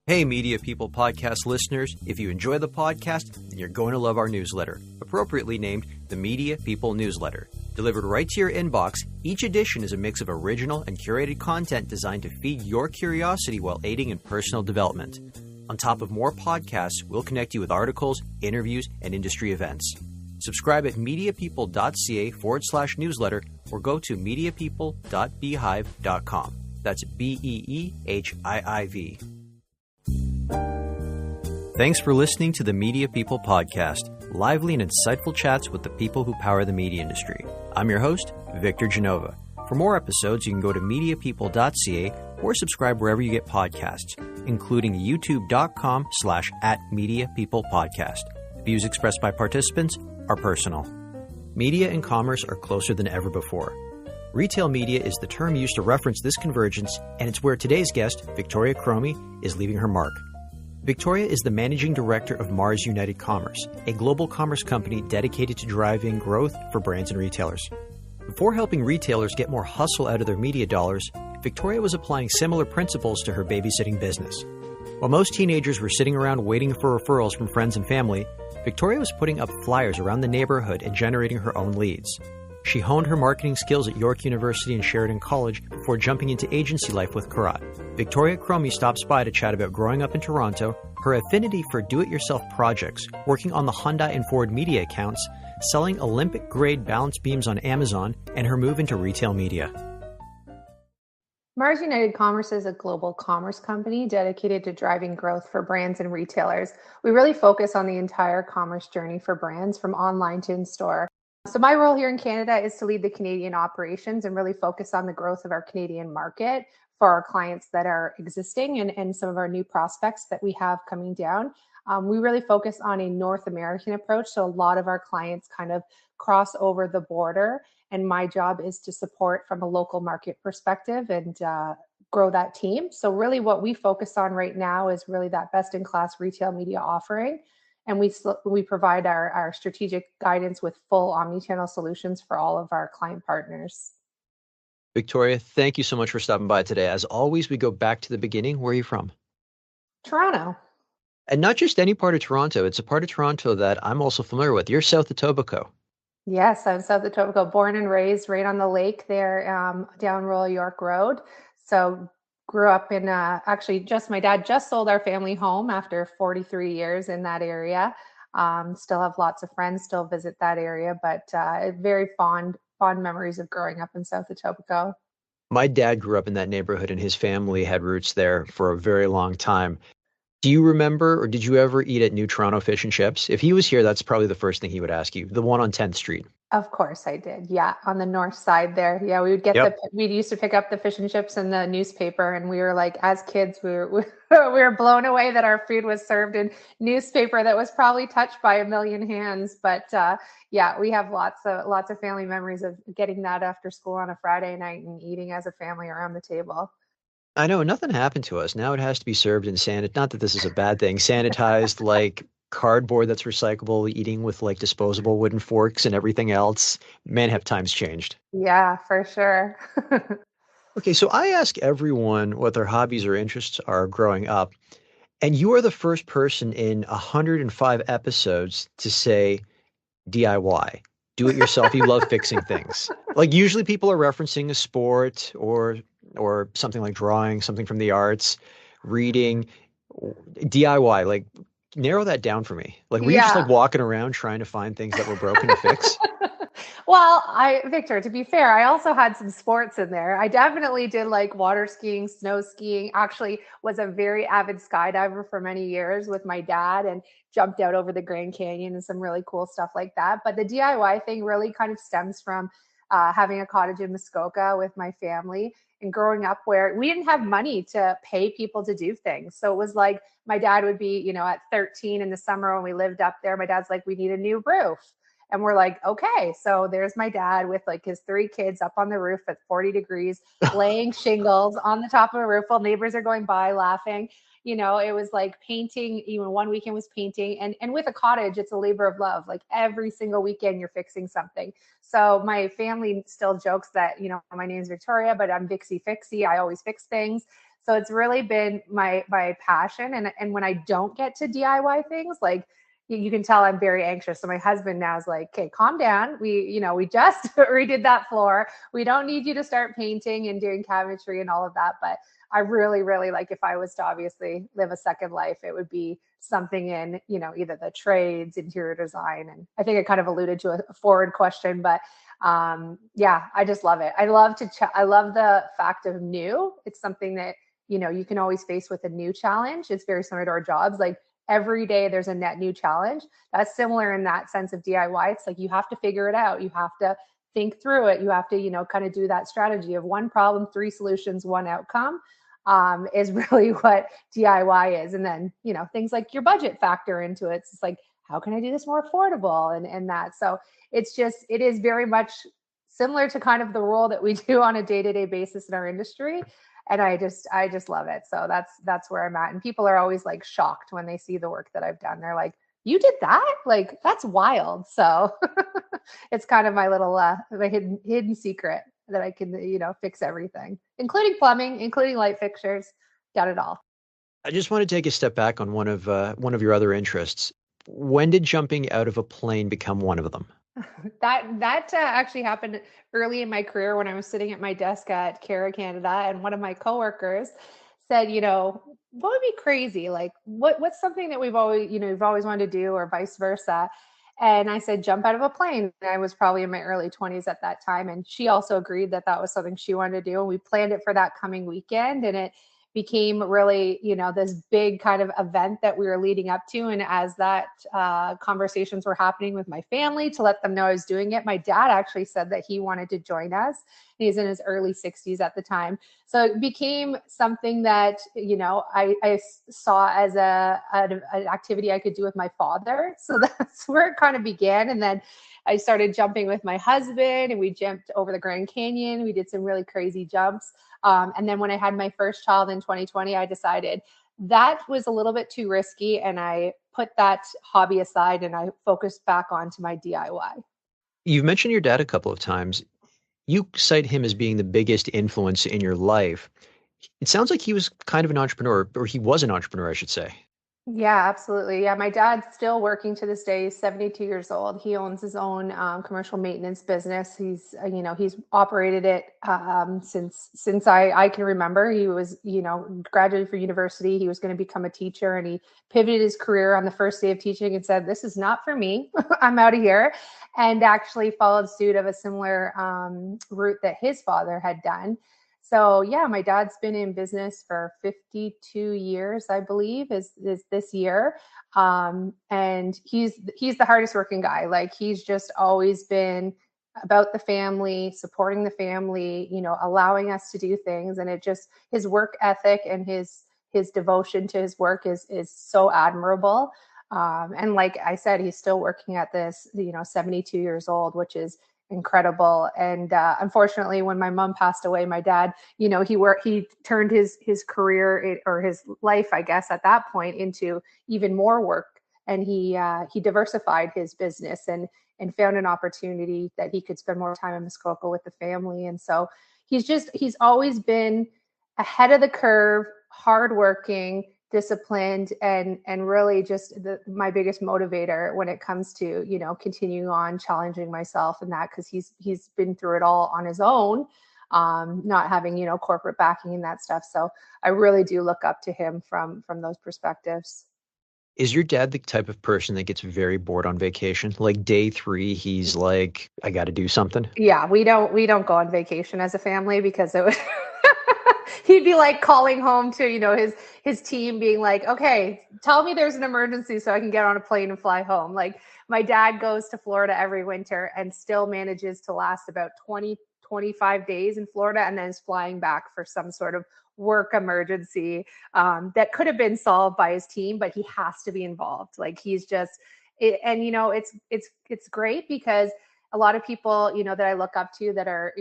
Hey, Media People podcast listeners, if you enjoy the podcast, then you're going to love our newsletter, appropriately named the Media People Newsletter. Delivered right to your inbox, each edition is a mix of original and curated content designed to feed your curiosity while aiding in personal development. On top of more podcasts, we'll connect you with articles, interviews, and industry events. Subscribe at mediapeople.ca/newsletter or go to mediapeople.beehive.com. That's BEEHIIV. Thanks for listening to the Media People podcast, lively and insightful chats with the people who power the media industry. I'm your host, Victor Genova. For more episodes, you can go to mediapeople.ca or subscribe wherever you get podcasts, including youtube.com/@mediapeoplepodcast. Views expressed by participants are personal. Media and commerce are closer than ever before. Retail media is the term used to reference this convergence, and it's where today's guest, Victoria Cromie, is leaving her mark. Victoria is the managing director of Mars United Commerce, a global commerce company dedicated to driving growth for brands and retailers. Before helping retailers get more hustle out of their media dollars, Victoria was applying similar principles to her babysitting business. While most teenagers were sitting around waiting for referrals from friends and family, Victoria was putting up flyers around the neighborhood and generating her own leads. She honed her marketing skills at York University and Sheridan College before jumping into agency life with Carat. Victoria Cromie stops by to chat about growing up in Toronto, her affinity for do-it-yourself projects, working on the Hyundai and Ford media accounts, selling Olympic-grade balance beams on Amazon, and her move into retail media. Mars United Commerce is a global commerce company dedicated to driving growth for brands and retailers. We really focus on the entire commerce journey for brands, from online to in-store. So my role here in Canada is to lead the Canadian operations and really focus on the growth of our Canadian market for our clients that are existing and some of our new prospects that we have coming down. We really focus on a North American approach. So a lot of our clients kind of cross over the border, and my job is to support from a local market perspective and grow that team. So really what we focus on right now is really that best-in-class retail media offering. And we provide our strategic guidance with full omnichannel solutions for all of our client partners. Victoria, thank you so much for stopping by today. As always, we go back to the beginning. Where are you from? Toronto. And not just any part of Toronto. It's a part of Toronto that I'm also familiar with. You're south of Etobicoke. Yes, I'm south of Etobicoke, born and raised right on the lake there, down Royal York Road. So grew up in my dad just sold our family home after 43 years in that area. Still have lots of friends, still visit that area, but very fond memories of growing up in South Etobicoke. My dad grew up in that neighborhood and his family had roots there for a very long time. Do you remember, or did you ever eat at New Toronto Fish and Chips? If he was here, that's probably the first thing he would ask you. The one on 10th Street. Of course I did. Yeah. On the north side there. Yeah. We would we used to pick up the fish and chips in the newspaper, and we were like, as kids, we were blown away that our food was served in newspaper that was probably touched by a million hands. But yeah, we have lots of family memories of getting that after school on a Friday night and eating as a family around the table. I know nothing happened to us. Now it has to be served in not that this is a bad thing, sanitized like cardboard that's recyclable, eating with like disposable wooden forks and everything else. Man, have times changed. Yeah, for sure. Okay, so I ask everyone what their hobbies or interests are growing up, and you are the first person in 105 episodes to say DIY, do it yourself. You love fixing things. Like usually people are referencing a sport or something like drawing, something from the arts, reading. DIY, like narrow that down for me. Like, were you just like walking around trying to find things that were broken to fix? Well, Victor, to be fair, I also had some sports in there. I definitely did like water skiing, snow skiing, actually was a very avid skydiver for many years with my dad and jumped out over the Grand Canyon and some really cool stuff like that. But the DIY thing really kind of stems from having a cottage in Muskoka with my family and growing up where we didn't have money to pay people to do things. So it was like my dad would be, at 13 in the summer when we lived up there, my dad's like, we need a new roof. And we're like, okay. So there's my dad with like his 3 kids up on the roof at 40 degrees, laying shingles on the top of a roof while neighbors are going by laughing. It was like painting. Even one weekend was painting. And with a cottage, it's a labor of love. Like every single weekend you're fixing something. So my family still jokes that, my name's Victoria, but I'm Vixie Fixie. I always fix things. So it's really been my passion. And when I don't get to DIY things, like you can tell I'm very anxious. So my husband now is like, okay, calm down. We just redid that floor. We don't need you to start painting and doing cabinetry and all of that. But I really, really like, if I was to obviously live a second life, it would be something in, either the trades, interior design. And I think I kind of alluded to a forward question, but yeah, I just love it. I love the fact of new. It's something that, you can always face with a new challenge. It's very similar to our jobs. Like every day there's a net new challenge. That's similar in that sense of DIY. It's like, you have to figure it out. You have to think through it. You have to, kind of do that strategy of one problem, three solutions, one outcome. Is really what DIY is. And then, things like your budget factor into it. It's like, how can I do this more affordable and that? So it is very much similar to kind of the role that we do on a day-to-day basis in our industry. And I just love it. So that's where I'm at. And people are always like shocked when they see the work that I've done. They're like, you did that? Like, that's wild. So it's kind of my little my hidden secret that I can, fix everything, including plumbing, including light fixtures, got it all. I just want to take a step back on one of your other interests. When did jumping out of a plane become one of them? That actually happened early in my career when I was sitting at my desk at Carat Canada, and one of my coworkers said, what would be crazy? Like, what's something that we've always wanted to do, or vice versa? And I said, jump out of a plane. And I was probably in my early 20s at that time. And she also agreed that that was something she wanted to do. And we planned it for that coming weekend. And it became really, this big kind of event that we were leading up to. And as that conversations were happening with my family to let them know I was doing it, my dad actually said that he wanted to join us. He's in his early 60s at the time. So it became something that, I saw as an activity I could do with my father. So that's where it kind of began. And then I started jumping with my husband, and we jumped over the Grand Canyon. We did some really crazy jumps. And then when I had my first child in 2020, I decided that was a little bit too risky. And I put that hobby aside and I focused back onto my DIY. You've mentioned your dad a couple of times. You cite him as being the biggest influence in your life. It sounds like he was kind of an entrepreneur, or he was an entrepreneur, I should say. Yeah, absolutely. Yeah, my dad's still working to this day. He's 72 years old. He owns his own commercial maintenance business. He's operated it since I can remember. He was, graduated from university. He was going to become a teacher, and he pivoted his career on the first day of teaching and said, "This is not for me. I'm out of here," and actually followed suit of a similar route that his father had done. So yeah, my dad's been in business for 52 years, I believe, is this year. And he's the hardest working guy. Like, he's just always been about the family, supporting the family, allowing us to do things. And his work ethic and his devotion to his work is so admirable. And like I said, he's still working at this, 72 years old, which is incredible. And unfortunately, when my mom passed away, my dad, he turned his career, or his life, I guess, at that point, into even more work. And he diversified his business and found an opportunity that he could spend more time in Muskoka with the family. And so he's always been ahead of the curve, hardworking, disciplined, and really just my biggest motivator when it comes to, continuing on challenging myself and that, because he's been through it all on his own, not having, corporate backing and that stuff. So I really do look up to him from those perspectives. Is your dad the type of person that gets very bored on vacation? Like day 3, he's like, I got to do something. Yeah, we don't go on vacation as a family, because it would he'd be like calling home to, his team, being like, okay, tell me there's an emergency so I can get on a plane and fly home. Like, my dad goes to Florida every winter and still manages to last about 20-25 days in Florida, and then is flying back for some sort of work emergency that could have been solved by his team, but he has to be involved. Like, he's just and it's great, because a lot of people, that I look up to that are,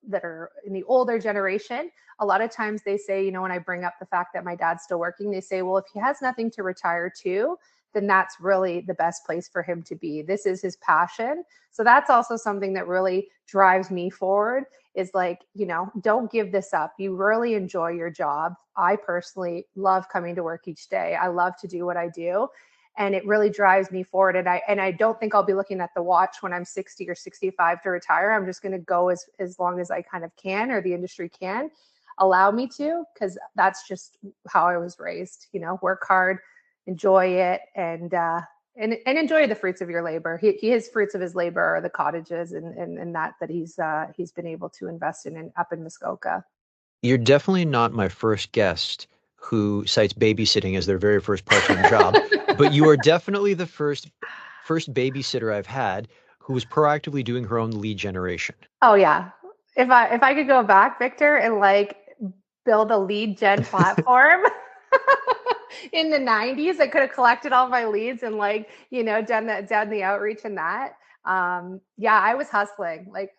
that are in the older generation, a lot of times they say, when I bring up the fact that my dad's still working, they say, well, if he has nothing to retire to, then that's really the best place for him to be. This is his passion. So that's also something that really drives me forward, is like, don't give this up. You really enjoy your job. I personally love coming to work each day. I love to do what I do. And it really drives me forward. And I don't think I'll be looking at the watch when I'm 60 or 65 to retire. I'm just going to go as long as I kind of can, or the industry can allow me to, because that's just how I was raised. Work hard, enjoy it, and enjoy the fruits of your labor. His fruits of his labor are the cottages and that he's been able to invest in up in Muskoka. You're definitely not my first guest who cites babysitting as their very first part-time job, but you are definitely the first babysitter I've had who was proactively doing her own lead generation. Oh yeah. If I could go back, Victor, and like build a lead gen platform in the 90s, I could have collected all my leads and like, done the outreach and that. Yeah, I was hustling. Like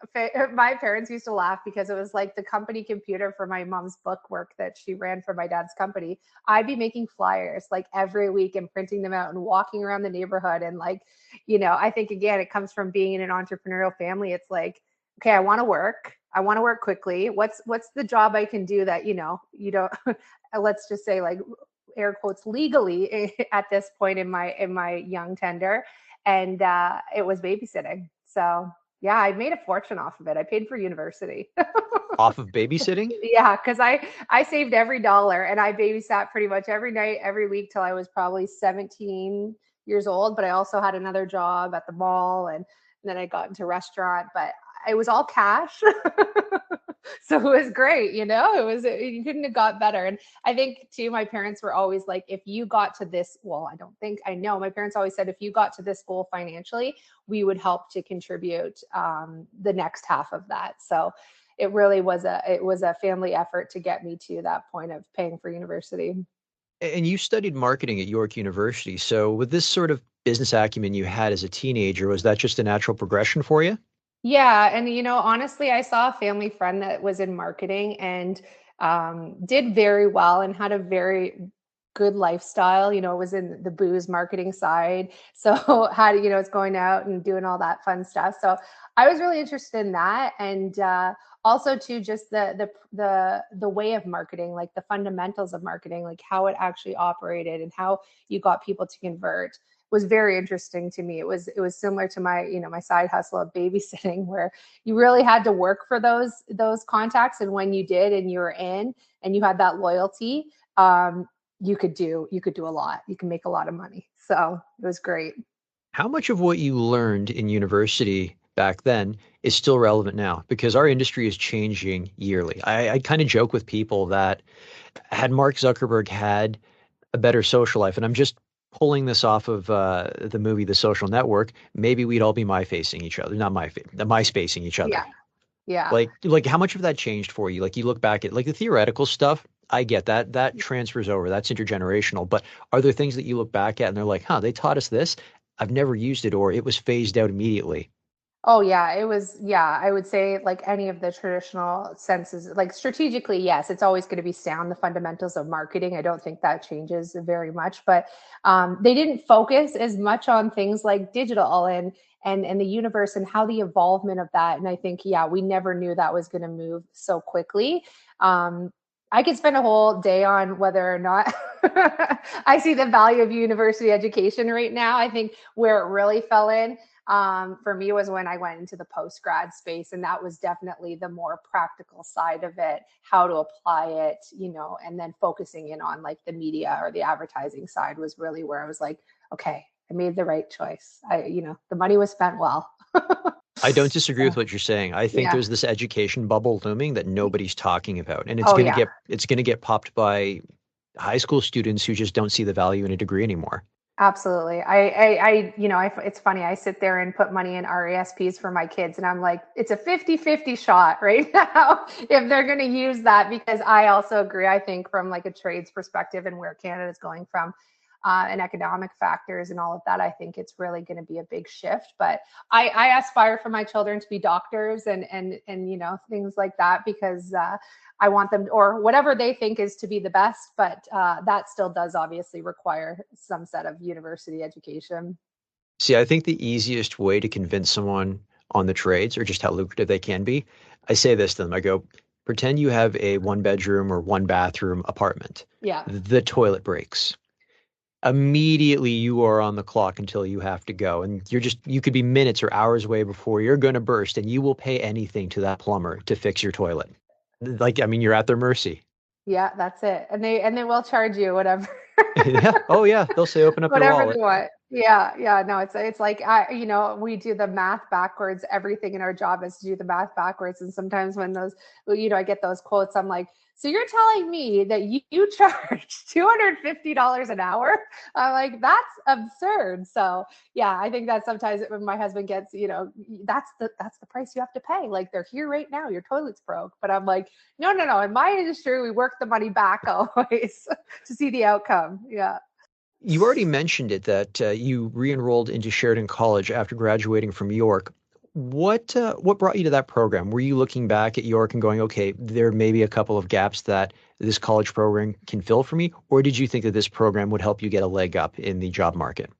my parents used to laugh because it was like the company computer for my mom's book work that she ran for my dad's company. I'd be making flyers like every week and printing them out and walking around the neighborhood. And like, I think again, it comes from being in an entrepreneurial family. It's like, okay, I want to work quickly. What's the job I can do that, you don't, let's just say like air quotes legally at this point in my young tender. And it was babysitting. So yeah, I made a fortune off of it. I paid for university. Off of babysitting? Yeah, because I saved every dollar, and I babysat pretty much every night, every week till I was probably 17 years old. But I also had another job at the mall, and then I got into restaurant. But it was all cash. So it was great, you couldn't have got better. And I think too, my parents were always like, if you got to this, well, I know my parents always said, if you got to this goal financially, we would help to contribute the next half of that. So it really was a family effort to get me to that point of paying for university. And you studied marketing at York University. So with this sort of business acumen you had as a teenager, was that just a natural progression for you? Yeah. And, honestly, I saw a family friend that was in marketing and did very well and had a very good lifestyle, was in the booze marketing side. So had, it's going out and doing all that fun stuff. So I was really interested in that. And also too, just the way of marketing, like the fundamentals of marketing, like how it actually operated and how you got people to convert, was very interesting to me. It was similar to my, my side hustle of babysitting, where you really had to work for those contacts. And when you did, and you were in, and you had that loyalty, you could do a lot. You can make a lot of money. So it was great. How much of what you learned in university back then is still relevant now? Because our industry is changing yearly. I kind of joke with people that had Mark Zuckerberg had a better social life, and I'm just pulling this off of the movie The Social Network, maybe we'd all be MySpacing each other. Yeah. Yeah. Like how much of that changed for you? Like you look back at like the theoretical stuff, I get that transfers over, that's intergenerational. But are there things that you look back at and they're like, they taught us this? I've never used it, or it was phased out immediately. Oh yeah, it was, yeah, I would say like any of the traditional senses, like strategically, yes, it's always going to be sound, the fundamentals of marketing. I don't think that changes very much, but they didn't focus as much on things like digital and the universe and how the evolvement of that. And I think, yeah, we never knew that was going to move so quickly. I could spend a whole day on whether or not I see the value of university education right now. I think where it really fell in for me was when I went into the post-grad space, and that was definitely the more practical side of it, how to apply it, and then focusing in on like the media or the advertising side was really where I was like, okay, I made the right choice. The money was spent well. I don't disagree with what you're saying. I think there's this education bubble looming that nobody's talking about, and it's going to get popped by high school students who just don't see the value in a degree anymore. Absolutely. It's funny. I sit there and put money in RESPs for my kids, and I'm like, it's a 50-50 shot right now if they're going to use that, because I also agree. I think from like a trades perspective and where Canada is going from and economic factors and all of that, I think it's really going to be a big shift. But I aspire for my children to be doctors and things like that, because I want them, or whatever they think is to be the best, but that still does obviously require some set of university education. See, I think the easiest way to convince someone on the trades, or just how lucrative they can be, I say this to them. I go, pretend you have a one bedroom or one bathroom apartment. Yeah. The toilet breaks. Immediately you are on the clock until you have to go. And you could be minutes or hours away before you're going to burst, and you will pay anything to that plumber to fix your toilet. Like, I mean, you're at their mercy. Yeah, that's it. And they will charge you whatever. Yeah. Oh, yeah. They'll say, open up your Whatever they wallet. want. Yeah, yeah. No, it's like we do the math backwards. Everything in our job is to do the math backwards. And sometimes when I get those quotes, I'm like, so you're telling me that you charge $250 an hour? I'm like, that's absurd. So yeah, I think that sometimes when my husband gets, that's the price you have to pay. Like, they're here right now. Your toilet's broke. But I'm like, no, no, no. In my industry, we work the money back always to see the outcome. Yeah. You already mentioned it that you re-enrolled into Sheridan College after graduating from York. What brought you to that program? Were you looking back at York and going, okay, there may be a couple of gaps that this college program can fill for me? Or did you think that this program would help you get a leg up in the job market?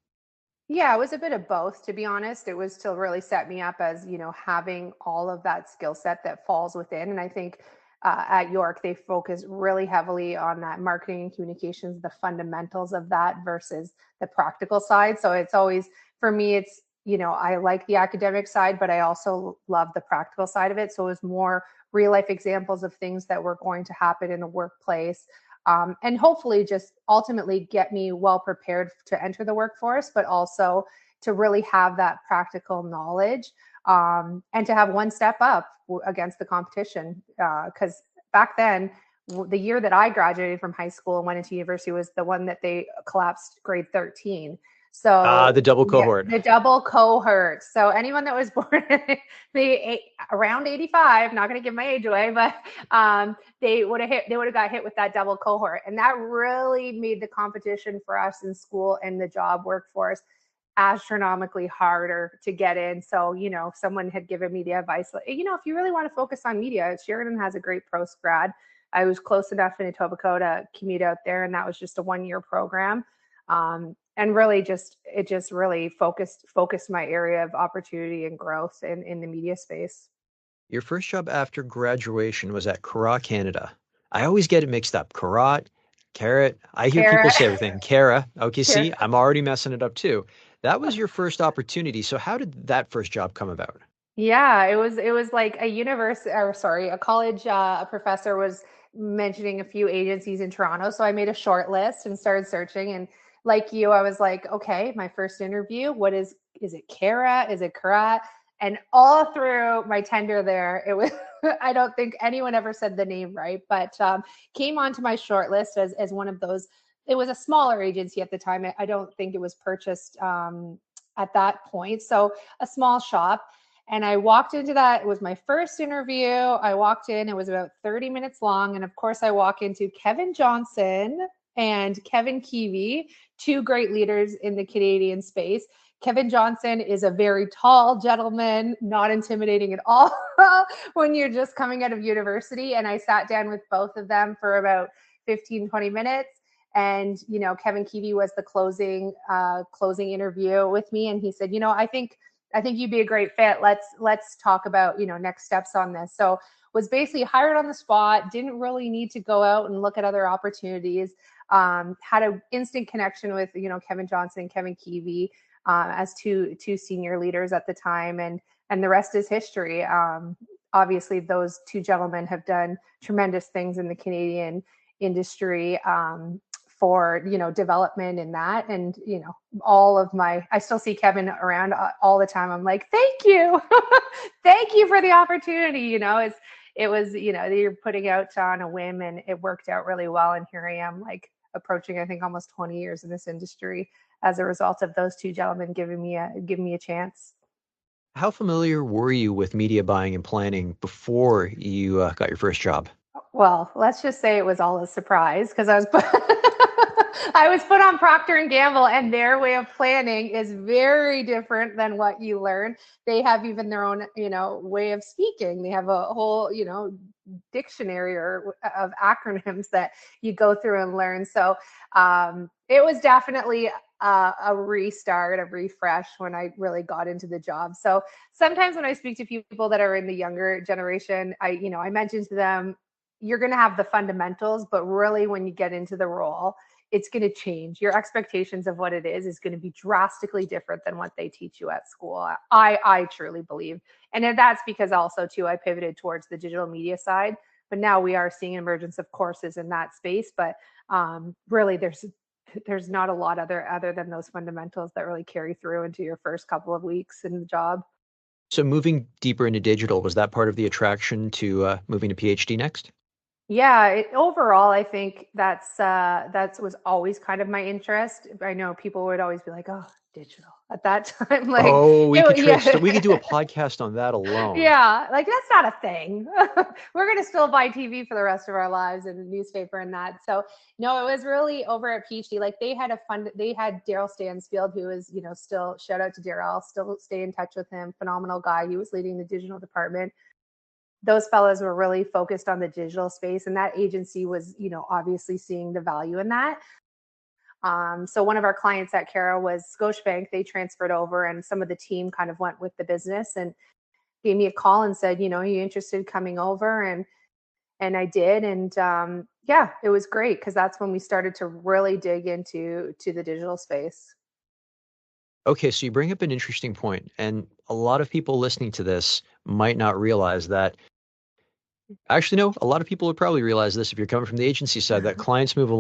Yeah, it was a bit of both, to be honest. It was to really set me up as, having all of that skill set that falls within. And I think at York, they focus really heavily on that marketing and communications, the fundamentals of that versus the practical side. So it's always, for me, I like the academic side, but I also love the practical side of it. So it was more real life examples of things that were going to happen in the workplace, and hopefully just ultimately get me well prepared to enter the workforce, but also to really have that practical knowledge, and to have one step up against the competition. Because back then, the year that I graduated from high school and went into university was the one that they collapsed grade 13. The So double yeah, cohort. the double cohort. So anyone that was born around 85, not going to give my age away, but they would have got hit with that double cohort. And that really made the competition for us in school and the job workforce astronomically harder to get in. So, someone had given me the advice, if you really want to focus on media, Sheridan has a great post grad. I was close enough in Etobicoke to commute out there, and that was just a 1-year program. And really it just really focused my area of opportunity and growth in the media space. Your first job after graduation was at Carat, Canada. I always get it mixed up. Carat, Carat. I hear people Carat. say everything. Cara. Okay, see, Carat. I'm already messing it up too. That was your first opportunity. So how did that first job come about? Yeah, it was like a college a professor was mentioning a few agencies in Toronto, so I made a short list and started searching. And like you, I was like, okay, my first interview, is it Carat? Is it Carat? And all through my tenure there, it was I don't think anyone ever said the name right, but came onto my short list as one of those. It was a smaller agency at the time. I don't think it was purchased at that point, so a small shop. And I walked into that. It was my first interview. I walked in, it was about 30 minutes long. And of course, I walk into Kevin Johnson and Kevin Keevy, two great leaders in the Canadian space. Kevin Johnson is a very tall gentleman, not intimidating at all when you're just coming out of university. And I sat down with both of them for about 15, 20 minutes. And, Kevin Keevy was the closing interview with me. And he said, I think you'd be a great fit. Let's talk about, next steps on this. So was basically hired on the spot, didn't really need to go out and look at other opportunities. Had an instant connection with, Kevin Johnson and Kevin Keevy, as two senior leaders at the time. And the rest is history. Obviously those two gentlemen have done tremendous things in the Canadian industry, for development in that. And I still see Kevin around all the time. I'm like, thank you. Thank you for the opportunity. It was you're putting out on a whim, and it worked out really well. And here I am, like, approaching, I think, almost 20 years in this industry as a result of those two gentlemen giving me a chance. How familiar were you with media buying and planning before you got your first job? Well, let's just say it was all a surprise, because I was I was put on Procter and Gamble, and their way of planning is very different than what you learn. They have even their own, way of speaking. They have a whole, dictionary of acronyms that you go through and learn. So it was definitely a restart, a refresh when I really got into the job. So sometimes when I speak to people that are in the younger generation, I mention to them, you're going to have the fundamentals, but really when you get into the role, it's going to change. Your expectations of what it is going to be drastically different than what they teach you at school. I truly believe. And that's because also too, I pivoted towards the digital media side, but now we are seeing emergence of courses in that space. But really there's not a lot other than those fundamentals that really carry through into your first couple of weeks in the job. So moving deeper into digital, was that part of the attraction to moving to PhD next? Yeah, overall, I think that was always kind of my interest. I know people would always be like, "Oh, digital." At that time, like, Oh, yeah, we could do a podcast on that alone. yeah, like that's not a thing. We're gonna still buy TV for the rest of our lives and a newspaper and that. So no, it was really over at PhD. Like they had Daryl Stansfield, who is, still, shout out to Daryl, still stay in touch with him. Phenomenal guy. He was leading the digital department. Those fellows were really focused on the digital space, and that agency was, obviously seeing the value in that. So one of our clients at Carat was Scotiabank. They transferred over, and some of the team kind of went with the business and gave me a call and said, are you interested in coming over? And I did, and yeah, it was great because that's when we started to really dig into the digital space. Okay, so you bring up an interesting point, and a lot of people listening to this might not realize that. Actually, no, a lot of people would probably realize this if you're coming from the agency side, that clients move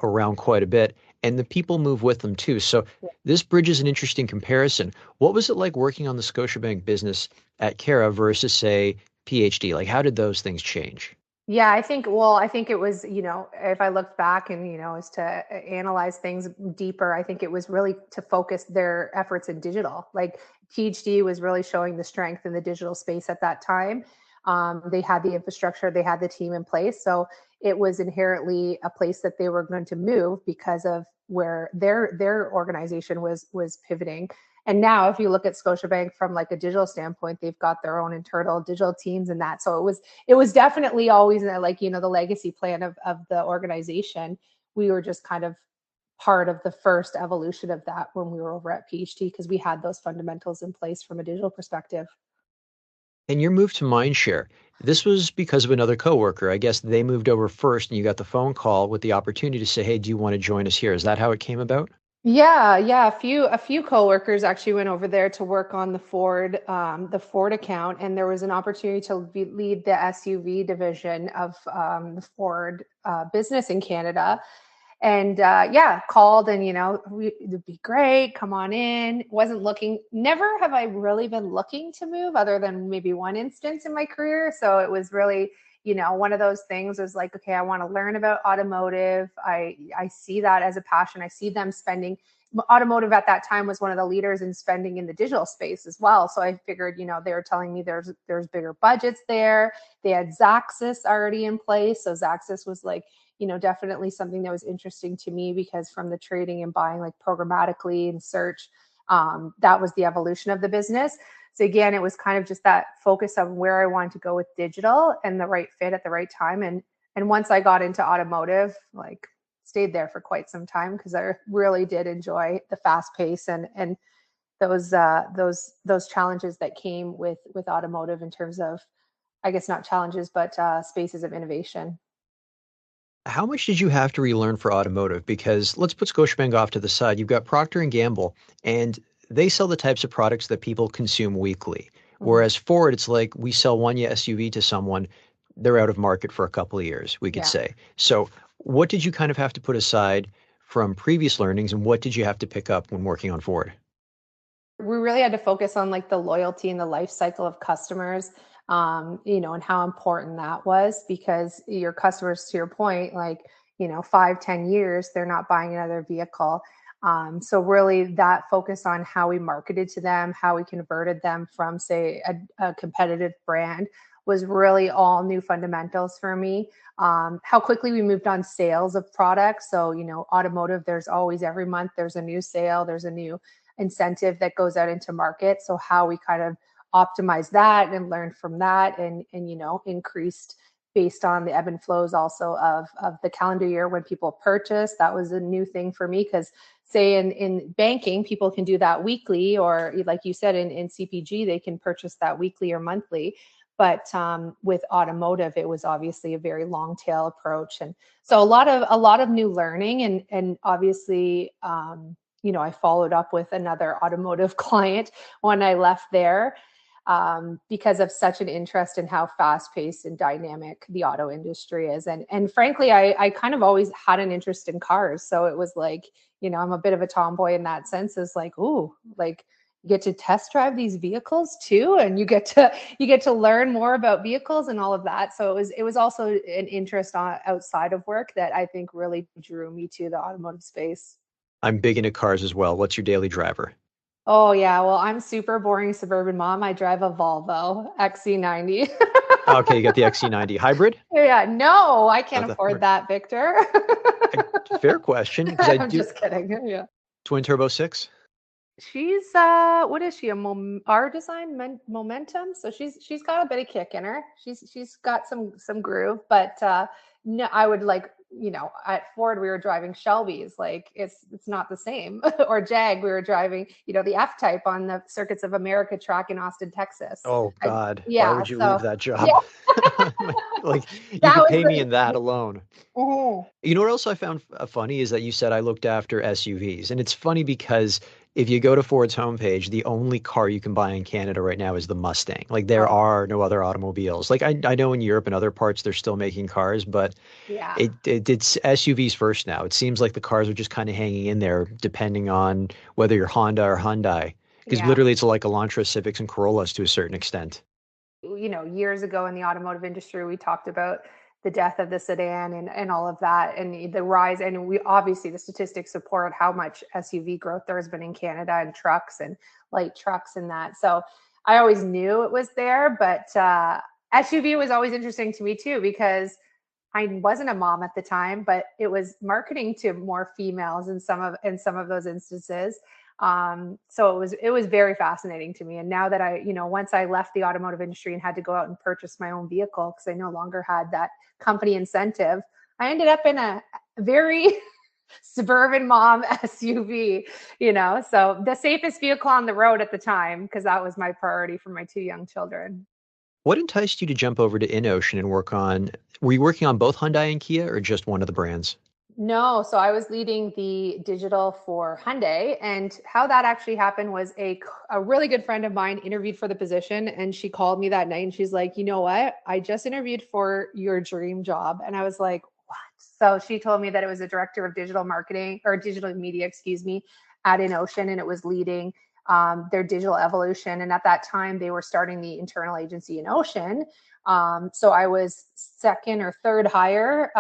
around quite a bit, and the people move with them too. So this bridges an interesting comparison. What was it like working on the Scotiabank business at Cara versus, say, PhD? Like, how did those things change? Yeah, I think it was, if I looked back and, as to analyze things deeper, I think it was really to focus their efforts in digital. Like PhD was really showing the strength in the digital space at that time. They had the infrastructure, they had the team in place. So it was inherently a place that they were going to move because of where their organization was pivoting. And now if you look at Scotiabank from like a digital standpoint, they've got their own internal digital teams and that. So it was definitely always like, the legacy plan of the organization. We were just kind of part of the first evolution of that when we were over at PhD because we had those fundamentals in place from a digital perspective. And your move to Mindshare, this was because of another coworker. I guess they moved over first, and you got the phone call with the opportunity to say, "Hey, do you want to join us here?" Is that how it came about? Yeah. A few coworkers actually went over there to work on the Ford account, and there was an opportunity to lead the SUV division of the Ford business in Canada. And yeah, called and it'd be great. Come on in. Wasn't looking. Never have I really been looking to move, other than maybe one instance in my career. So it was really, one of those things was like, okay, I want to learn about automotive. I see that as a passion. I see them spending. Automotive at that time was one of the leaders in spending in the digital space as well. So I figured, they were telling me there's bigger budgets there. They had Zaxis already in place. So Zaxis was like, definitely something that was interesting to me because from the trading and buying like programmatically and search, that was the evolution of the business. So again, it was kind of just that focus of where I wanted to go with digital and the right fit at the right time. And once I got into automotive, like stayed there for quite some time because I really did enjoy the fast pace and those challenges that came with automotive in terms of, I guess not challenges, but spaces of innovation. How much did you have to relearn for automotive? Because let's put Scotiabank off to the side. You've got Procter and Gamble, and they sell the types of products that people consume weekly. Mhm. Whereas Ford, it's like we sell one SUV to someone, they're out of market for a couple of years, we could Yeah. say. So, what did you kind of have to put aside from previous learnings, and what did you have to pick up when working on Ford? We really had to focus on like the loyalty and the life cycle of customers, and how important that was because your customers, to your point, like, 5-10 years, they're not buying another vehicle. So really that focus on how we marketed to them, how we converted them from, say, a competitive brand was really all new fundamentals for me. How quickly we moved on sales of products. So, automotive, there's always every month, there's a new sale, there's a new incentive that goes out into market. So how we kind of optimize that and learn from that and increased based on the ebb and flows also of the calendar year when people purchase. That was a new thing for me because say in banking, people can do that weekly, or like you said, in CPG, they can purchase that weekly or monthly. But with automotive, it was obviously a very long tail approach. And so a lot of new learning, and obviously, I followed up with another automotive client when I left there, because of such an interest in how fast-paced and dynamic the auto industry is. And frankly, I kind of always had an interest in cars. So it was like, I'm a bit of a tomboy in that sense. It's like, ooh, like you get to test drive these vehicles too, and you get to learn more about vehicles and all of that. So it was also an interest outside of work that I think really drew me to the automotive space. I'm big into cars as well. What's your daily driver? Oh yeah, well, I'm super boring suburban mom. I drive a Volvo XC90. Okay, you got the XC90 hybrid? Yeah, no, I can't afford that, Victor. Fair question, because I I'm do. just kidding. Yeah. Twin turbo 6? She's what is she? R design momentum. So she's got a bit of kick in her. She's got some groove, but no, I would like, at Ford we were driving Shelby's, like it's not the same. Or Jag, we were driving, the F-Type on the Circuits of America track in Austin, Texas. Oh God, yeah, why would you leave that job? Yeah. Like you That could was pay me in that alone. Mhm. You know what else I found funny is that you said I looked after SUVs. And it's funny because if you go to Ford's homepage, the only car you can buy in Canada right now is the Mustang. Like there are no other automobiles. Like I know in Europe and other parts they're still making cars, but Yeah. it's SUVs first now. It seems like the cars are just kind of hanging in there depending on whether you're Honda or Hyundai. Because Yeah. literally it's like Elantra, Civics, and Corollas to a certain extent. Years ago in the automotive industry, we talked about the death of the sedan and all of that, and the rise. And we obviously, the statistics support how much SUV growth there has been in Canada, and trucks and light trucks and that. So I always knew it was there, but SUV was always interesting to me too, because I wasn't a mom at the time, but it was marketing to more females in some of those instances. So it was very fascinating to me. And now that once I left the automotive industry and had to go out and purchase my own vehicle because I no longer had that company incentive, I ended up in a very suburban mom SUV, so the safest vehicle on the road at the time, because that was my priority for my two young children. What enticed you to jump over to InOcean and were you working on both Hyundai and Kia or just one of the brands? No, so I was leading the digital for Hyundai, and how that actually happened was a really good friend of mine interviewed for the position, and she called me that night and she's like, "You know what? I just interviewed for your dream job." And I was like, "What?" So she told me that it was a director of digital marketing, or digital media, excuse me, at InOcean, and it was leading their digital evolution. And at that time, they were starting the internal agency InOcean. So I was second or third hire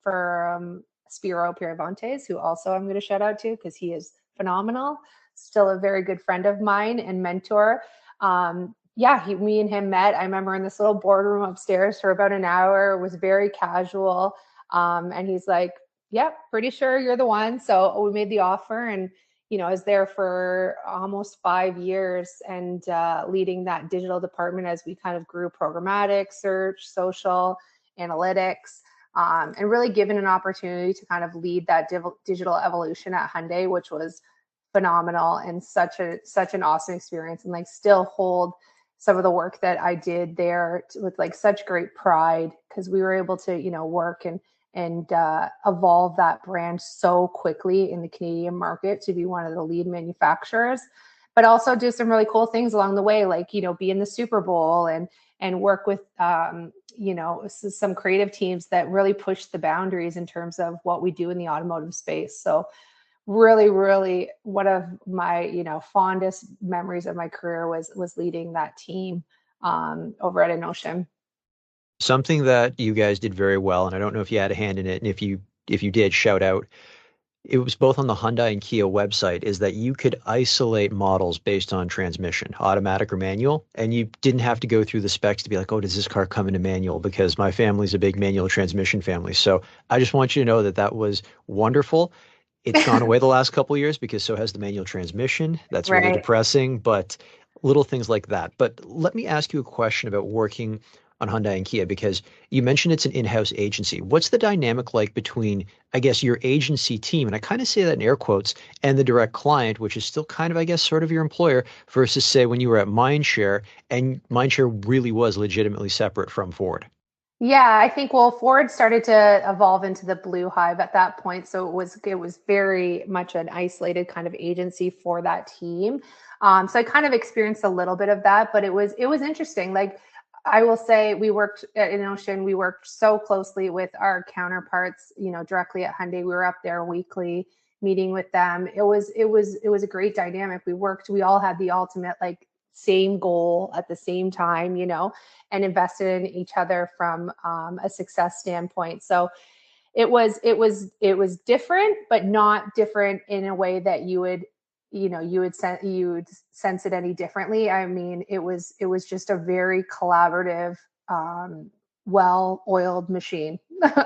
for Spiro Piravantes, who also I'm going to shout out to because he is phenomenal. Still a very good friend of mine and mentor. Me and him met. I remember in this little boardroom upstairs for about an hour. It was very casual. And he's like, "Yep, pretty sure you're the one." So we made the offer, and I was there for almost 5 years, and leading that digital department as we kind of grew programmatic, search, social, analytics. And really given an opportunity to kind of lead that digital evolution at Hyundai, which was phenomenal and such an awesome experience, and like still hold some of the work that I did there with like such great pride, because we were able to work and evolve that brand so quickly in the Canadian market to be one of the lead manufacturers, but also do some really cool things along the way, like be in the Super Bowl and work with some creative teams that really push the boundaries in terms of what we do in the automotive space. So really, really one of my fondest memories of my career was leading that team over at InOcean. Something that you guys did very well, and I don't know if you had a hand in it, and if you did, shout out. It was both on the Hyundai and Kia website, is that you could isolate models based on transmission, automatic or manual, and you didn't have to go through the specs to be like, oh, does this car come in a manual? Because my family's a big manual transmission family. So I just want you to know that was wonderful. It's gone away the last couple of years because so has the manual transmission. That's really Right. depressing, but little things like that. But let me ask you a question about working on Hyundai and Kia because you mentioned it's an in-house agency. What's the dynamic like between, I guess, your agency team, and I kind of say that in air quotes, and the direct client, which is still kind of, I guess, sort of your employer, versus say when you were at Mindshare, and Mindshare really was legitimately separate from Ford? Yeah, I think well, Ford started to evolve into the Blue Hive at that point, so it was very much an isolated kind of agency for that team. So I kind of experienced a little bit of that, but it was interesting. Like I will say, we worked in Ocean. We worked so closely with our counterparts, directly at Hyundai. We were up there weekly, meeting with them. It was a great dynamic. We all had the ultimate like same goal at the same time, and invested in each other from a success standpoint. So it was different, but not different in a way that you would sense it any differently. I mean, it was just a very collaborative, well-oiled machine.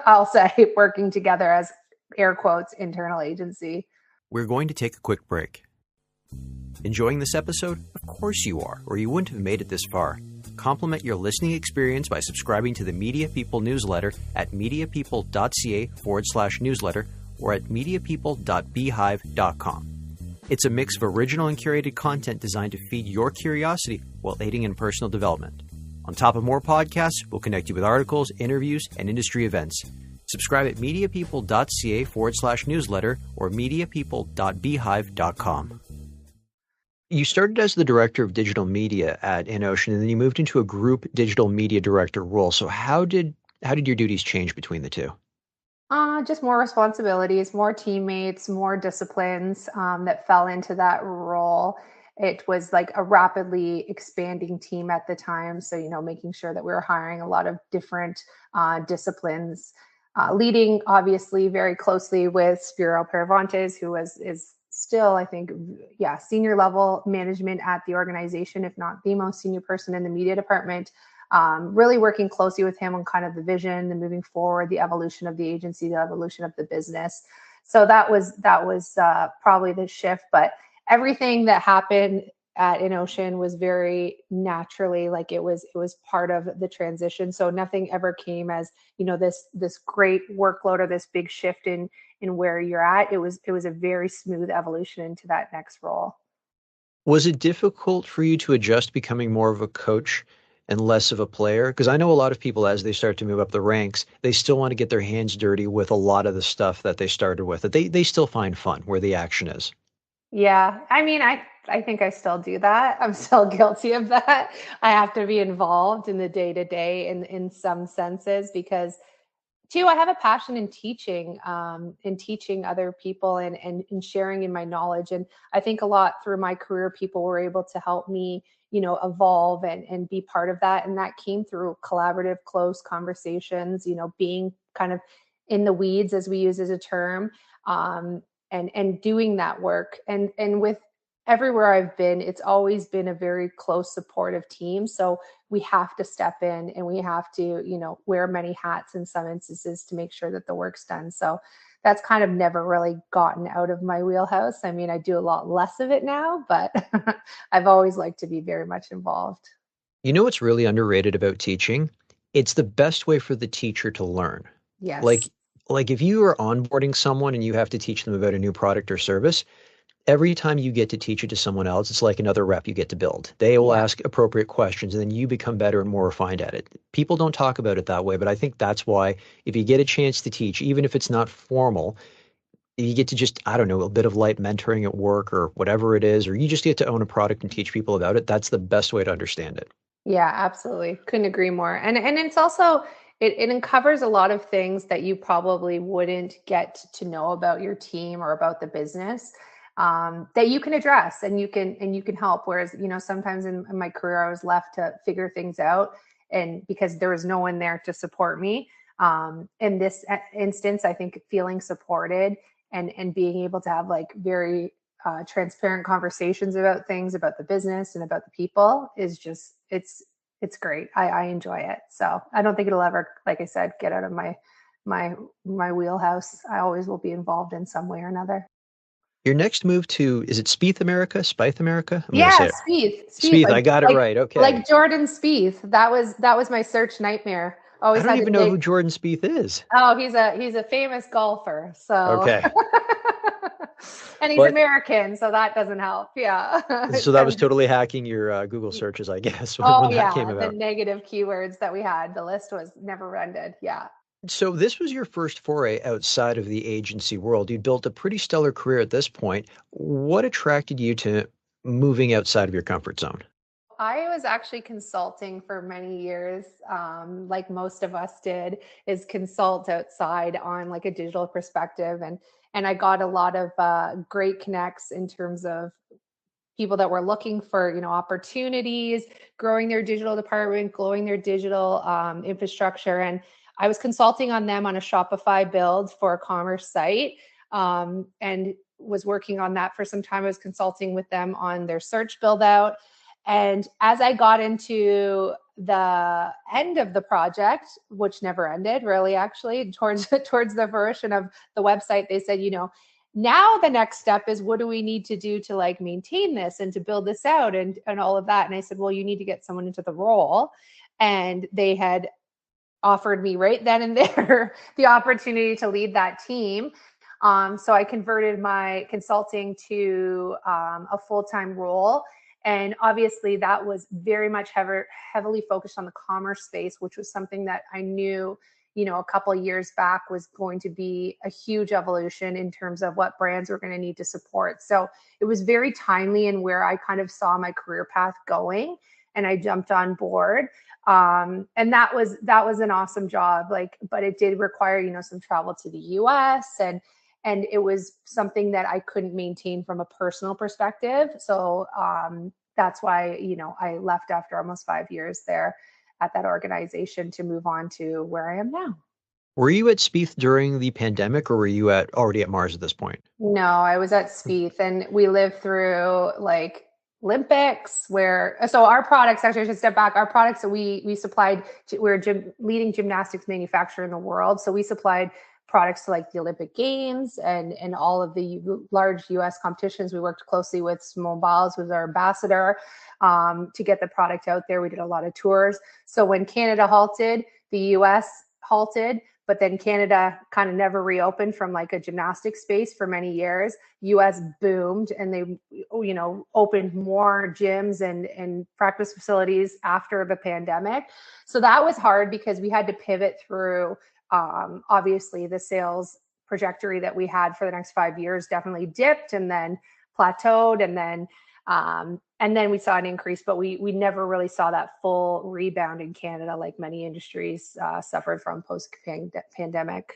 I'll say, working together as air quotes internal agency. We're going to take a quick break. Enjoying this episode? Of course you are, or you wouldn't have made it this far. Complement your listening experience by subscribing to the Media People newsletter at mediapeople.ca/newsletter or at mediapeople.beehive.com. It's a mix of original and curated content designed to feed your curiosity while aiding in personal development. On top of more podcasts, we'll connect you with articles, interviews, and industry events. Subscribe at mediapeople.ca/newsletter or mediapeople.beehive.com. You started as the director of digital media at InOcean, and then you moved into a group digital media director role. So how did your duties change between the two? Just more responsibilities, more teammates, more disciplines that fell into that role. It was like a rapidly expanding team at the time. So, making sure that we were hiring a lot of different disciplines, leading obviously very closely with Spiro Paravantes, who is still, I think, yeah, senior level management at the organization, if not the most senior person in the media department. Really working closely with him on kind of the vision, the moving forward, the evolution of the agency, the evolution of the business. So that was probably the shift. But everything that happened at InOcean was very naturally, like it was part of the transition. So nothing ever came as this great workload or this big shift in where you're at. It was a very smooth evolution into that next role. Was it difficult for you to adjust becoming more of a coach and less of a player? Because I know a lot of people, as they start to move up the ranks, they still want to get their hands dirty with a lot of the stuff that they started with, that they still find fun where the action is. Yeah, I mean, I think I still do that. I'm still guilty of that. I have to be involved in the day to day in some senses because two, I have a passion in teaching other people and in sharing in my knowledge. And I think a lot through my career, people were able to help me, evolve and be part of that. And that came through collaborative, close conversations, being kind of in the weeds, as we use as a term, and doing that work. And with everywhere I've been, it's always been a very close, supportive team. So we have to step in and we have to, wear many hats in some instances to make sure that the work's done. So that's kind of never really gotten out of my wheelhouse. I mean, I do a lot less of it now, but I've always liked to be very much involved. You know what's really underrated about teaching? It's the best way for the teacher to learn. Like Yes. like if you are onboarding someone and you have to teach them about a new product or service, every time you get to teach it to someone else, it's like another rep you get to build. They will Yeah. ask appropriate questions and then you become better and more refined at it. People don't talk about it that way, but I think that's why if you get a chance to teach, even if it's not formal, you get to just, I don't know, a bit of light mentoring at work or whatever it is, or you just get to own a product and teach people about it. That's the best way to understand it. Yeah, absolutely. Couldn't agree more. And it's also it uncovers a lot of things that you probably wouldn't get to know about your team or about the business, that you can address and you can help. Whereas, sometimes in my career I was left to figure things out and because there was no one there to support me. In this instance, I think feeling supported and being able to have like very transparent conversations about things, about the business and about the people is just it's great. I enjoy it. So I don't think it'll ever, like I said, get out of my wheelhouse. I always will be involved in some way or another. Your next move to, is it Spieth America? Spieth America? I'm going to say Yeah, it. Spieth, Spieth, I got it right. Okay. like Jordan Spieth. That was my search nightmare. I Always don't had to even know who name. Jordan Spieth is. Oh, he's a famous golfer. So Okay. and he's But American, so that doesn't help. Yeah. so that was totally hacking your Google searches, I guess, Oh when that came yeah, the about. negative keywords that we had. The list was never ended. Yeah. So this was your first foray outside of the agency world. You'd built a pretty stellar career at this point. What attracted you to moving outside of your comfort zone? I was actually consulting for many years, like most of us did, is consult outside on like a digital perspective, and I got a lot of great connects in terms of people that were looking for opportunities, growing their digital department, growing their digital infrastructure, and I was consulting on them on a Shopify build for a commerce site, and was working on that for some time. I was consulting with them on their search build out. And as I got into the end of the project, which never ended really, actually, towards the fruition of the website, they said, now the next step is, what do we need to do to like maintain this and to build this out and all of that. And I said, well, you need to get someone into the role. And they had offered me right then and there the opportunity to lead that team. So I converted my consulting to a full-time role. And obviously that was very much heavily focused on the commerce space, which was something that I knew, a couple of years back was going to be a huge evolution in terms of what brands were going to need to support. So it was very timely in where I kind of saw my career path going, and I jumped on board. And that was an awesome job, but it did require some travel to the US, and it was something that I couldn't maintain from a personal perspective. So that's why I left after almost 5 years there at that organization to move on to where I am now. Were you at Spieth during the pandemic, or were you at already at Mars at this point? No, I was at Spieth, and we lived through like Olympics, where so our products, actually I should step back. Our products that we supplied, we're a leading gymnastics manufacturer in the world, so we supplied products to like the Olympic Games and all of the large US competitions. We worked closely with Simone Biles, who was our ambassador, to get the product out there. We did a lot of tours. So when Canada halted, the US halted, but then Canada kind of never reopened from like a gymnastics space for many years. US boomed, and they opened more gyms and practice facilities after the pandemic. So that was hard because we had to pivot through, obviously the sales trajectory that we had for the next 5 years definitely dipped and then plateaued, and then we saw an increase, but we never really saw that full rebound in Canada like many industries suffered from post-pandemic.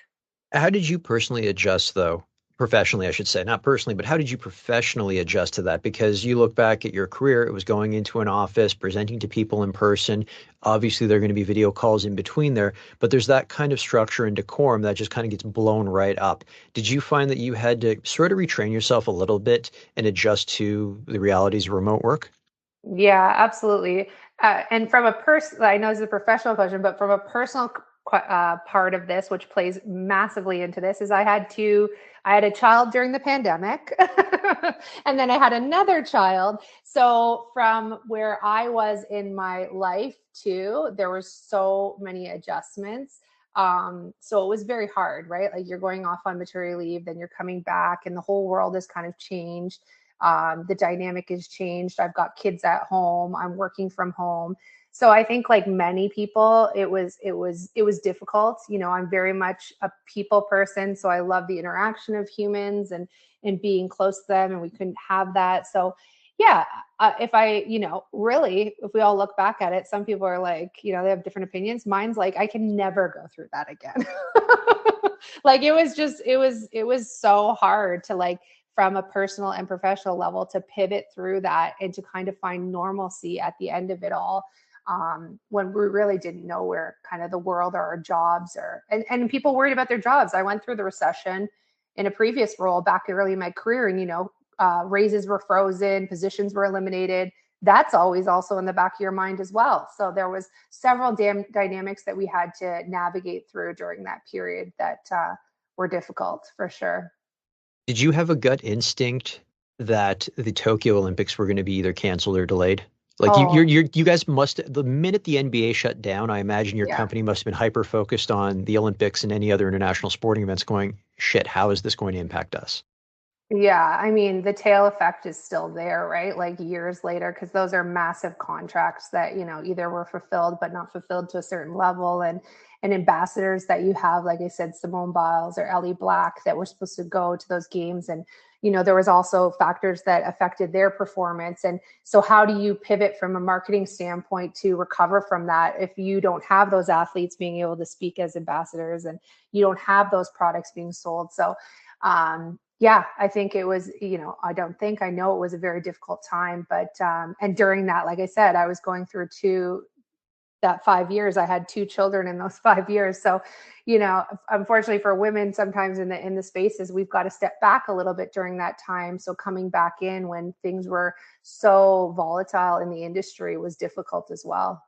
How did you personally adjust, though? Professionally, I should say, not personally, but how did you professionally adjust to that? Because you look back at your career, it was going into an office, presenting to people in person. Obviously, there are going to be video calls in between there, but there's that kind of structure and decorum that just kind of gets blown right up. Did you find that you had to sort of retrain yourself a little bit and adjust to the realities of remote work? Yeah, absolutely. And from a person, I know it's a professional question, but from a personal part of this, which plays massively into this, is I had a child during the pandemic, and then I had another child. So from where I was in my life too, there were so many adjustments. So it was very hard, right? Like you're going off on maternity leave, then you're coming back, and the whole world has kind of changed. The dynamic has changed. I've got kids at home. I'm working from home. So I think like many people, it was difficult. I'm very much a people person. So I love the interaction of humans and being close to them, and we couldn't have that. So yeah, if we all look back at it, some people are like, they have different opinions. Mine's like, I can never go through that again. Like it was so hard to like, from a personal and professional level, to pivot through that and to kind of find normalcy at the end of it all, when we really didn't know where kind of the world or our jobs and people worried about their jobs. I went through the recession in a previous role back early in my career, and raises were frozen, positions were eliminated. That's always also in the back of your mind as well. So there was several dynamics that we had to navigate through during that period that were difficult for sure. Did you have a gut instinct that the Tokyo Olympics were going to be either canceled or delayed? Like Oh, you guys must, the minute the NBA shut down, I imagine your yeah. company must have been hyper focused on the Olympics and any other international sporting events going, shit, how is this going to impact us? Yeah, I mean, the tail effect is still there, right? Like years later, because those are massive contracts that, either were fulfilled but not fulfilled to a certain level. And ambassadors that you have, like I said, Simone Biles or Ellie Black that were supposed to go to those games. And, there was also factors that affected their performance. And so how do you pivot from a marketing standpoint to recover from that if you don't have those athletes being able to speak as ambassadors and you don't have those products being sold? So yeah, I think it was, I know it was a very difficult time, but, and during that, like I said, I was going through that 5 years, I had two children in those 5 years. So, unfortunately for women, sometimes in the spaces, we've got to step back a little bit during that time. So coming back in when things were so volatile in the industry was difficult as well.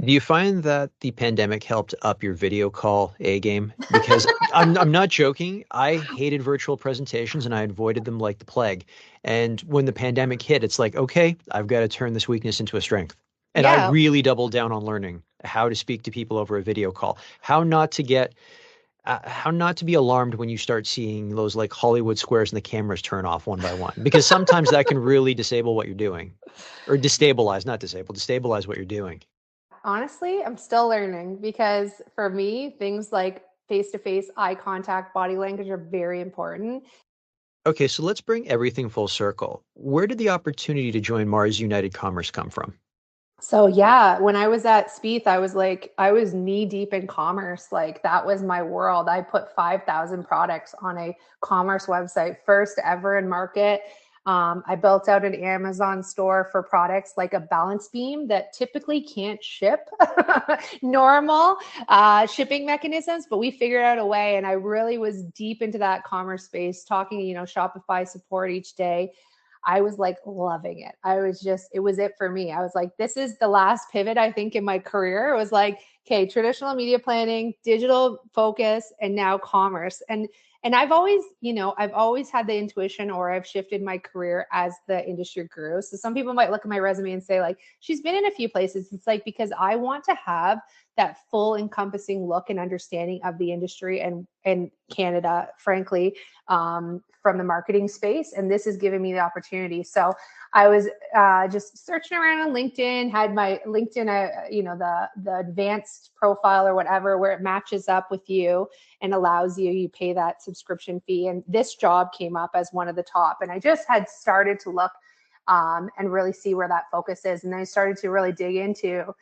Do you find that the pandemic helped up your video call A game? Because I'm not joking. I hated virtual presentations and I avoided them like the plague. And when the pandemic hit, it's like, okay, I've got to turn this weakness into a strength. And I Yeah. really doubled down on learning how to speak to people over a video call, how not to be alarmed when you start seeing those like Hollywood squares and the cameras turn off one by one, because sometimes that can really disable what you're doing, or destabilize, not disable, destabilize what you're doing. Honestly, I'm still learning because for me, things like face to face, eye contact, body language are very important. Okay, so let's bring everything full circle. Where did the opportunity to join Mars United Commerce come from? So yeah, when I was at Spieth, I was knee deep in commerce. Like that was my world. I put 5,000 products on a commerce website, first ever in market. I built out an Amazon store for products like a balance beam that typically can't ship normal shipping mechanisms, but we figured out a way. And I really was deep into that commerce space, talking, Shopify support each day. I was like loving it. It was it for me. I was like, this is the last pivot, I think, in my career. It was like, okay, traditional media planning, digital focus, and now commerce. And I've always had the intuition, or I've shifted my career as the industry grew. So some people might look at my resume and say, like, she's been in a few places. It's like, because I want to have that full encompassing look and understanding of the industry and Canada, frankly, from the marketing space. And this has given me the opportunity. So I was just searching around on LinkedIn, had my LinkedIn, the advanced profile or whatever, where it matches up with you and allows you pay that subscription fee. And this job came up as one of the top. And I just had started to look and really see where that focus is. And then I started to really dig into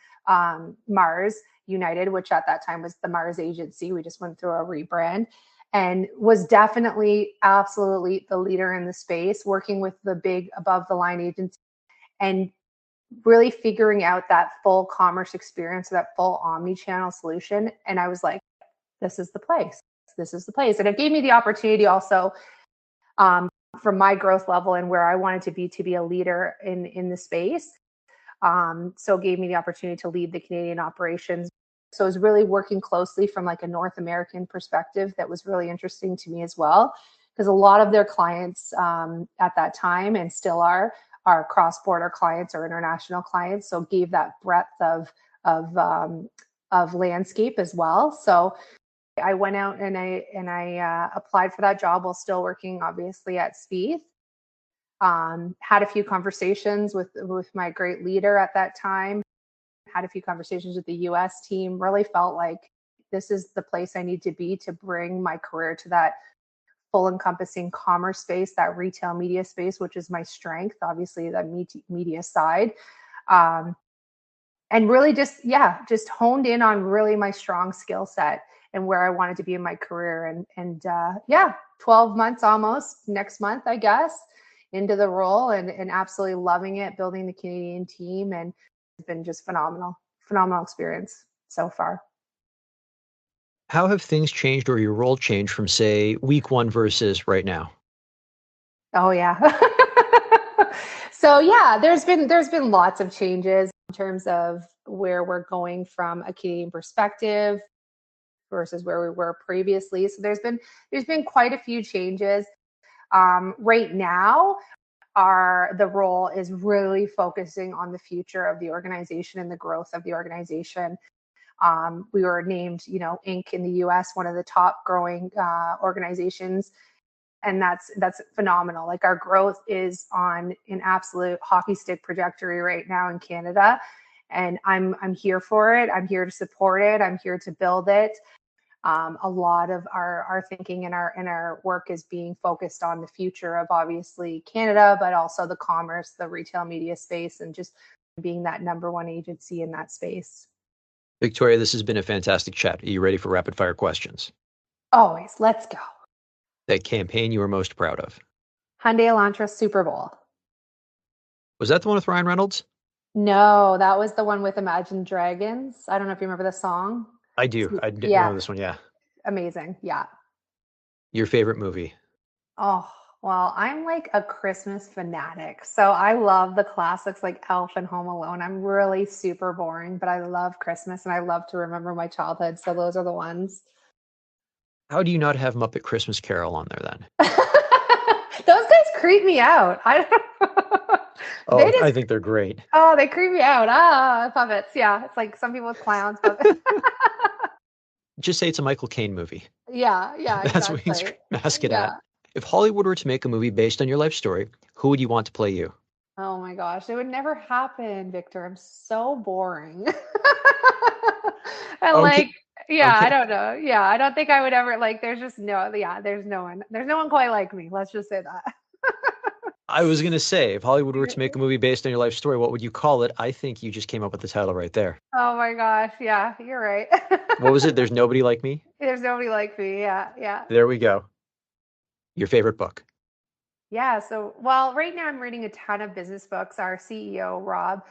Mars United, which at that time was the Mars agency. We just went through a rebrand and was definitely absolutely the leader in the space, working with the big above the line agency and really figuring out that full commerce experience, that full omni-channel solution. And I was like, this is the place. This is the place. And it gave me the opportunity also from my growth level and where I wanted to be a leader in the space. So it gave me the opportunity to lead the Canadian operations. So I was really working closely from like a North American perspective. That was really interesting to me as well, because a lot of their clients at that time and still are cross-border clients or international clients. So it gave that breadth of landscape as well. So I went out and I applied for that job while still working, obviously, at Spieth. Had a few conversations with my great leader at that time. Had a few conversations with the US team. Really felt like this is the place I need to be to bring my career to that full encompassing commerce space, that retail media space, which is my strength, obviously, the media side. And really just honed in on really my strong skill set and where I wanted to be in my career. And 12 months almost next month, I guess, into the role and absolutely loving it, building the Canadian team. And it's been just phenomenal experience so far. How have things changed or your role changed from, say, week one versus right now? Oh yeah. So yeah, there's been lots of changes in terms of where we're going from a Canadian perspective versus where we were previously. So there's been quite a few changes. Right now, the role is really focusing on the future of the organization and the growth of the organization. We were named, Inc. in the US, one of the top growing organizations. And that's phenomenal. Like, our growth is on an absolute hockey stick trajectory right now in Canada. And I'm here for it. I'm here to support it. I'm here to build it. A lot of our thinking and our work is being focused on the future of, obviously, Canada, but also the commerce, the retail media space, and just being that number one agency in that space. Victoria, this has been a fantastic chat. Are you ready for rapid fire questions? Always. Let's go. That campaign you were most proud of? Hyundai Elantra Super Bowl. Was that the one with Ryan Reynolds? No, that was the one with Imagine Dragons. I don't know if you remember the song. I do. I didn't know this one. Yeah. Amazing. Yeah. Your favorite movie? Oh, well, I'm like a Christmas fanatic. So I love the classics like Elf and Home Alone. I'm really super boring, but I love Christmas and I love to remember my childhood. So those are the ones. How do you not have Muppet Christmas Carol on there then? Those guys creep me out. I think they're great. Oh, they creep me out. Puppets. Yeah. It's like some people with clowns. Just say it's a Michael Caine movie. Yeah. That's exactly. what you mask it at. If Hollywood were to make a movie based on your life story, who would you want to play you? Oh my gosh, it would never happen, Victor. I'm so boring. And Okay. I don't know. Yeah, I don't think I would ever there's no one quite like me. Let's just say that. I was going to say, if Hollywood were to make a movie based on your life story, what would you call it? I think you just came up with the title right there. Oh my gosh. Yeah, you're right. What was it? There's Nobody Like Me? There's nobody like me. Yeah. There we go. Your favorite book? Yeah. So, well, right now I'm reading a ton of business books. Our CEO, Rob,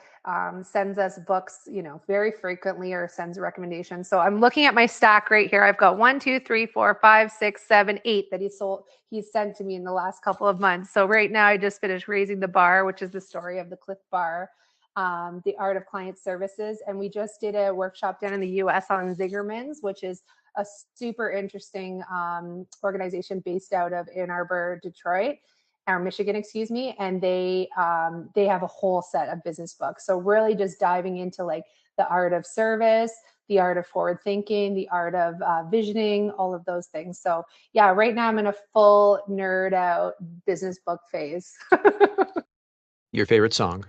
sends us books, very frequently, or sends recommendations. So I'm looking at my stack right here. I've got 1, 2, 3, 4, 5, 6, 7, 8 that he's sent to me in the last couple of months. So right now I just finished Raising the Bar, which is the story of the Cliff Bar, The Art of Client Services. And we just did a workshop down in the US on Zingerman's, which is a super interesting organization based out of Ann Arbor, Detroit, or Michigan, excuse me. And they have a whole set of business books. So really just diving into like the art of service, the art of forward thinking, the art of visioning, all of those things. So yeah, right now I'm in a full nerd out business book phase. Your favorite song?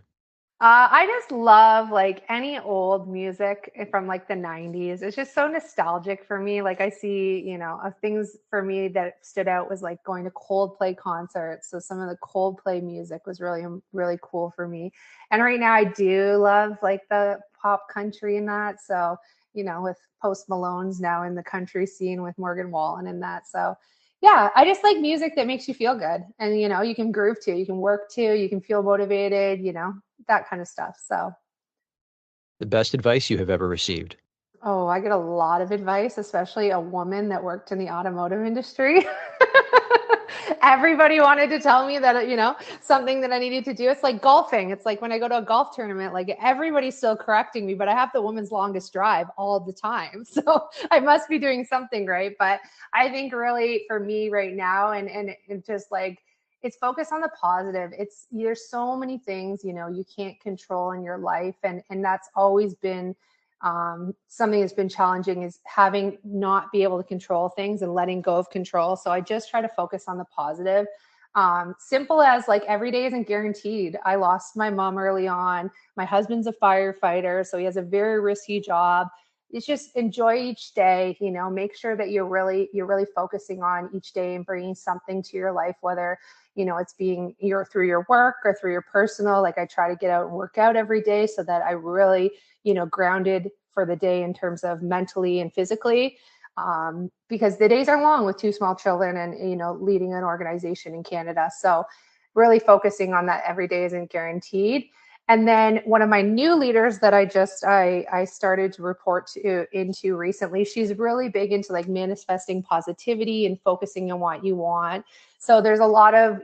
I just love like any old music from like the 90s. It's just so nostalgic for me. Like I see, things for me that stood out was like going to Coldplay concerts. So some of the Coldplay music was really, really cool for me. And right now I do love like the pop country and that. So, with Post Malone's now in the country scene with Morgan Wallen and that. So yeah, I just like music that makes you feel good. And, you can groove to, you can work to, you can feel motivated, that kind of stuff. So The best advice you have ever received? Oh, I get a lot of advice, especially a woman that worked in the automotive industry. Everybody wanted to tell me that, something that I needed to do. It's like golfing. It's like when I go to a golf tournament, like everybody's still correcting me, but I have the woman's longest drive all the time. So I must be doing something right. But I think really for me right now, and it just like, it's focused on the positive. There's so many things, you can't control in your life. And that's always been something that's been challenging, is having not be able to control things and letting go of control. So I just try to focus on the positive. Simple as like every day isn't guaranteed. I lost my mom early on. My husband's a firefighter, so he has a very risky job. It's just enjoy each day, make sure that you're really focusing on each day and bringing something to your life, whether, it's through your work or through your personal. Like I try to get out and work out every day so that I really, grounded for the day in terms of mentally and physically, because the days are long with 2 small children and, leading an organization in Canada. So really focusing on that every day isn't guaranteed. And then one of my new leaders that I started to report into recently, she's really big into like manifesting positivity and focusing on what you want. So there's a lot of,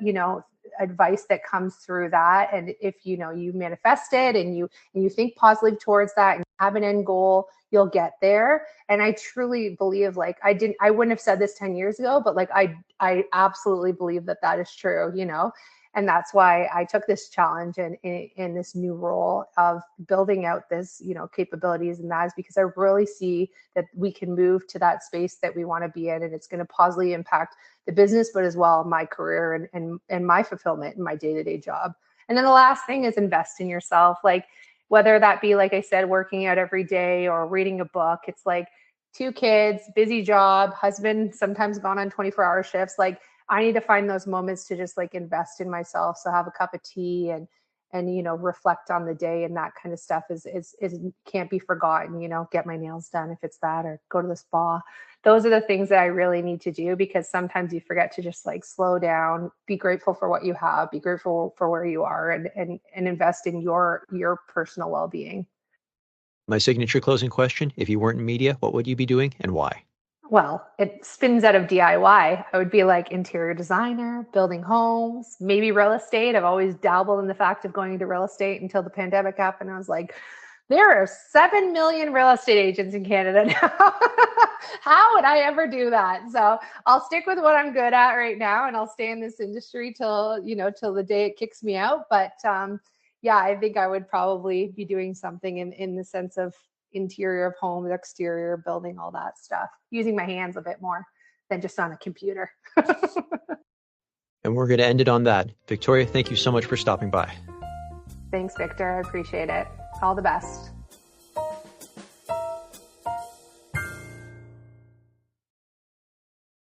advice that comes through that. And if you manifest it and you think positively towards that and have an end goal, you'll get there. And I truly believe, like, I wouldn't have said this 10 years ago, but like I absolutely believe that is true, And that's why I took this challenge and in this new role of building out this, capabilities. And that is because I really see that we can move to that space that we want to be in, and it's going to positively impact the business, but as well my career and my fulfillment in my day-to-day job. And then the last thing is invest in yourself. Like, whether that be, like I said, working out every day or reading a book. It's like 2 kids, busy job, husband sometimes gone on 24-hour shifts. Like, I need to find those moments to just like invest in myself. So have a cup of tea and reflect on the day, and that kind of stuff is can't be forgotten. Get my nails done if it's that, or go to the spa. Those are the things that I really need to do, because sometimes you forget to just like slow down, be grateful for what you have, be grateful for where you are, and invest in your personal well-being. My signature closing question: if you weren't in media, what would you be doing and why? Well, it spins out of DIY. I would be like interior designer, building homes, maybe real estate. I've always dabbled in the fact of going into real estate until the pandemic happened. I was like, there are 7 million real estate agents in Canada now. How would I ever do that? So I'll stick with what I'm good at right now, and I'll stay in this industry till the day it kicks me out. But yeah, I think I would probably be doing something in the sense of interior of home, exterior, building, all that stuff, using my hands a bit more than just on a computer. And we're going to end it on that. Victoria, thank you so much for stopping by. Thanks, Victor. I appreciate it. All the best.